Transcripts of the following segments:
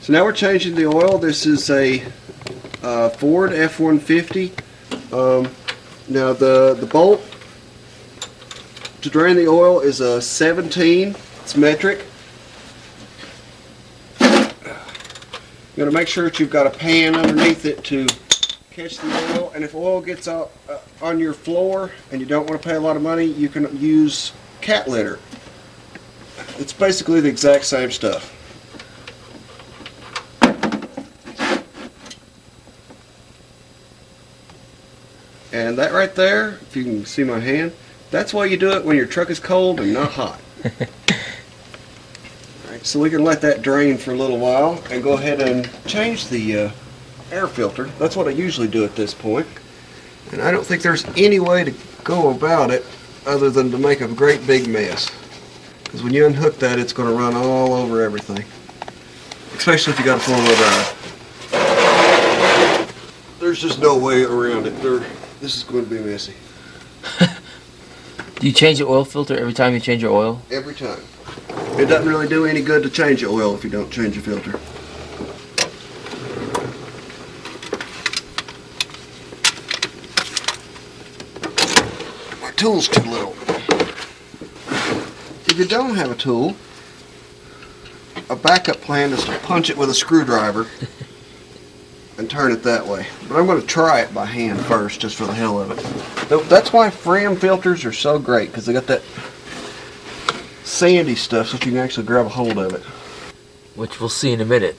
So now we're changing the oil. This is a Ford F-150. Now the bolt to drain the oil is a 17. It's metric. You got to make sure that you've got a pan underneath it to catch the oil. And if oil gets out on your floor and you don't want to pay a lot of money, you can use cat litter. It's basically the exact same stuff. And that right there, if you can see my hand, that's why you do it when your truck is cold and not hot. Alright, so we can let that drain for a little while and go ahead and change the air filter. That's what I usually do at this point. And I don't think there's any way to go about it other than to make a great big mess. Because when you unhook that, it's going to run all over everything. Especially if you got a four-wheel drive. There's just no way around it. This is going to be messy. Do you change the oil filter every time you change your oil? Every time. It doesn't really do any good to change the oil if you don't change your filter. My tool's too little. If you don't have a tool, a backup plan is to punch it with a screwdriver and turn it that way. But I'm going to try it by hand first, just for the hell of it. That's why Fram filters are so great, because they got that sandy stuff so you can actually grab a hold of it. Which we'll see in a minute.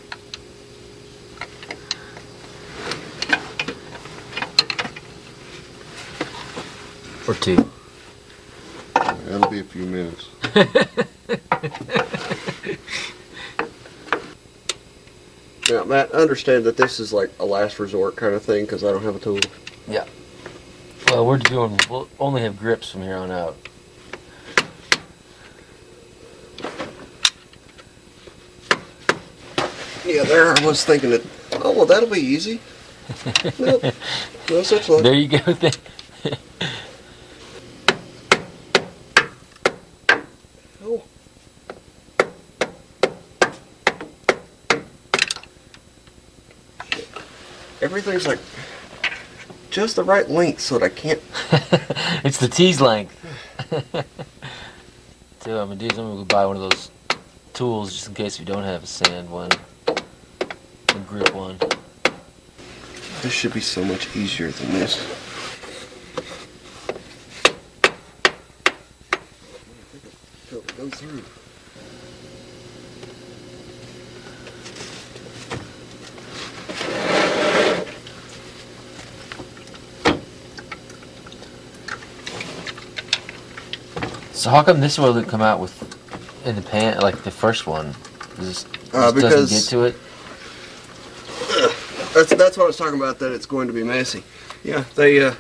Or two. That'll be a few minutes. Now, Matt, understand that this is like a last resort kind of thing because I don't have a tool. Yeah. Well, we'll only have grips from here on out. Yeah, there I was thinking that, oh, well, that'll be easy. Nope. No such luck. There you go. Oh. Everything's like just the right length so that I can't. It's the tease length. So I'm gonna go buy one of those tools just in case we don't have a sand one, a grip one. This should be so much easier than this. Go through. So how come this oil didn't come out with in the pan like the first one? This Because doesn't get to it. That's what I was talking about. That it's going to be messy. Yeah, they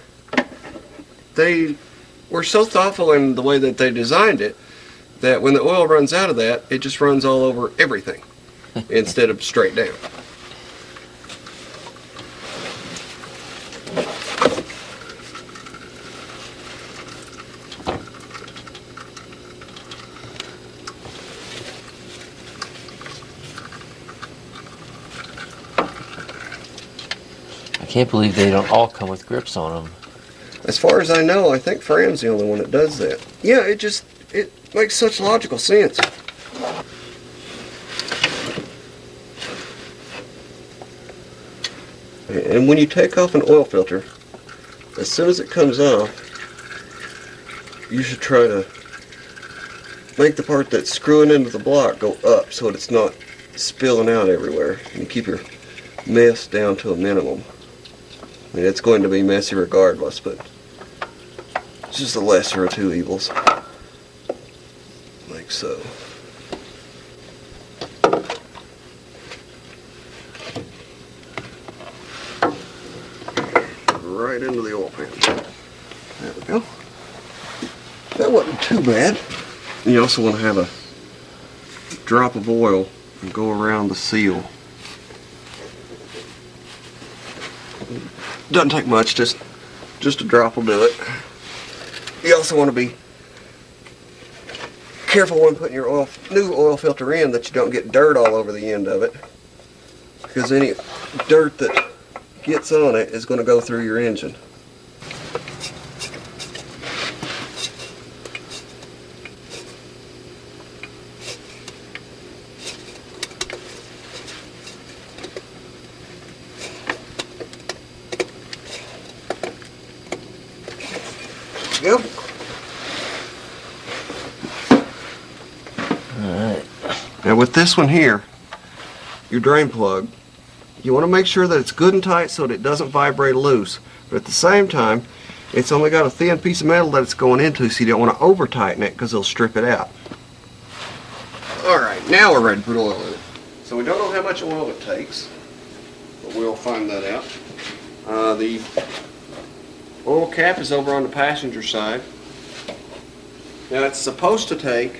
were so thoughtful in the way that they designed it that when the oil runs out of that, it just runs all over everything instead of straight down. I can't believe they don't all come with grips on them. As far as I know, I think Fram's the only one that does that. Yeah, it makes such logical sense. And when you take off an oil filter, as soon as it comes off, you should try to make the part that's screwing into the block go up so that it's not spilling out everywhere. And you keep your mess down to a minimum. I mean, it's going to be messy regardless, but it's just the lesser of two evils. Like so. Right into the oil pan. There we go. That wasn't too bad. You also want to have a drop of oil and go around the seal. Doesn't take much, just a drop will do it. You also want to be careful when putting your new oil filter in that you don't get dirt all over the end of it. because any dirt that gets on it is going to go through your engine. Yep. Alright. Now with this one here, your drain plug, you want to make sure that it's good and tight so that it doesn't vibrate loose. But at the same time, it's only got a thin piece of metal that it's going into, so you don't want to over tighten it because it'll strip it out. Alright, now we're ready to put oil in it. So we don't know how much oil it takes, but we'll find that out. The oil cap is over on the passenger side. Now it's supposed to take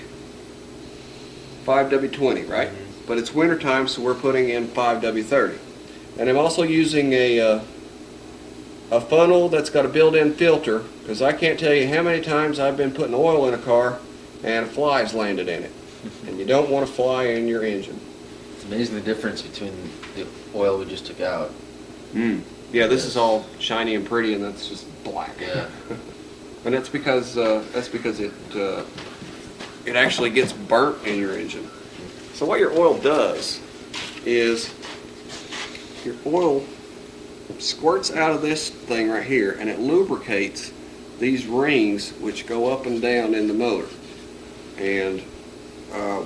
5W20, right? But it's winter time, so we're putting in 5W30. And I'm also using a funnel that's got a built-in filter, because I can't tell you how many times I've been putting oil in a car and a fly's landed in it. And you don't want a fly in your engine. It's amazing the difference between the oil we just took out. Yeah, this is all shiny and pretty, and that's just black. Yeah. And that's because it actually gets burnt in your engine. So what your oil does is your oil squirts out of this thing right here, and it lubricates these rings which go up and down in the motor. And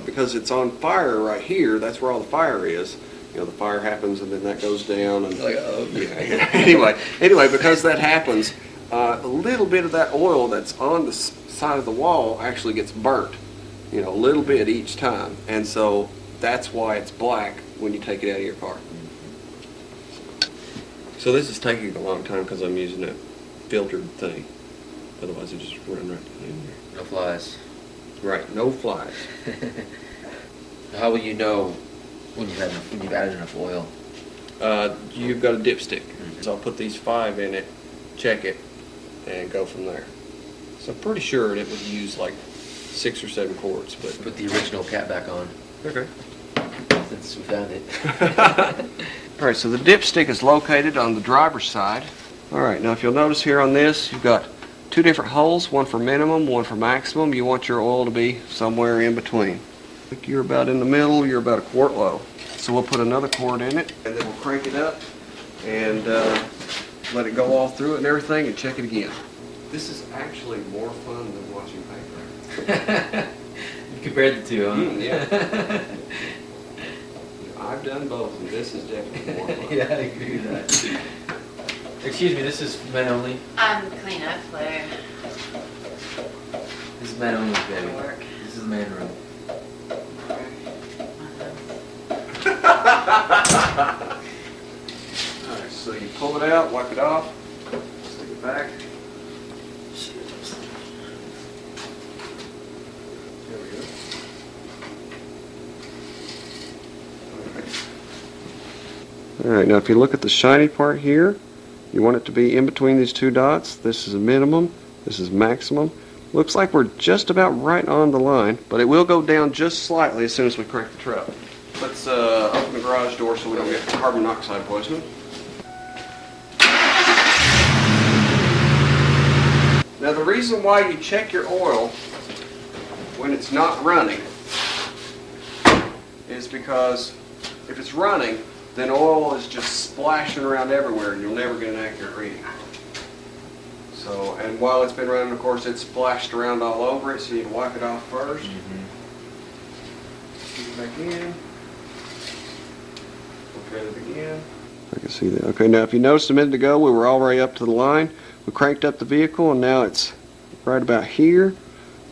because it's on fire right here, that's where all the fire is. You know, the fire happens and then that goes down. And Like, oh. yeah. Anyway, because that happens, a little bit of that oil that's on the side of the wall actually gets burnt. You know, a little bit each time. And so that's why it's black when you take it out of your car. So this is taking a long time because I'm using that filtered thing. Otherwise it just run right in there. No flies. Right, no flies. How will you know when you've added enough oil? You've got a dipstick. So I'll put these 5 in it, check it, and go from there. So I'm pretty sure it would use like 6 or 7 quarts. But Put the original cap back on. okay. Since we found it. Alright, so the dipstick is located on the driver's side. Alright, now if you'll notice here on this, you've got 2 different holes, one for minimum, one for maximum. You want your oil to be somewhere in between. If you're about in the middle, you're about a quart low. So we'll put another quart in it, and then we'll crank it up and let it go all through it and everything, and check it again. This is actually more fun than watching paper. You compared the two, huh? Yeah. I've done both, and this is definitely more fun. Yeah, I agree with that. Excuse me, this is men only? Clean up, Claire. This is men only, baby. Work. This is the man room. Alright, so you pull it out, wipe it off, stick it back. There we go. Alright, now if you look at the shiny part here, you want it to be in between these 2 dots. This is a minimum, this is maximum. Looks like we're just about right on the line, but it will go down just slightly as soon as we crank the truck. Let's open the garage door so we don't get carbon monoxide poisoning. Now the reason why you check your oil when it's not running is because if it's running, then oil is just splashing around everywhere and you'll never get an accurate reading. So, and while it's been running, of course, it's splashed around all over it, so you need to wipe it off first. Stick it back in. Okay, it again. I can see that. Okay, now if you noticed a minute ago, we were already up to the line. We cranked up the vehicle, and now it's right about here.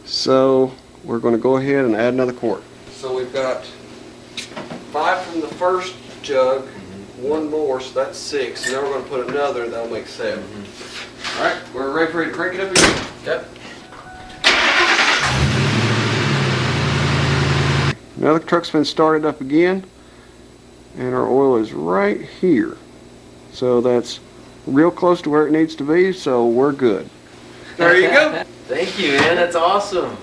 So we're going to go ahead and add another quart. So we've got 5 from the first jug, 1 more, so that's 6. And then we're going to put another, that'll make 7. Alright, we're ready for you to crank it up again. Yep. Now the truck's been started up again, and our oil is right here. So that's real close to where it needs to be, so we're good. There you go. Thank you, man. That's awesome.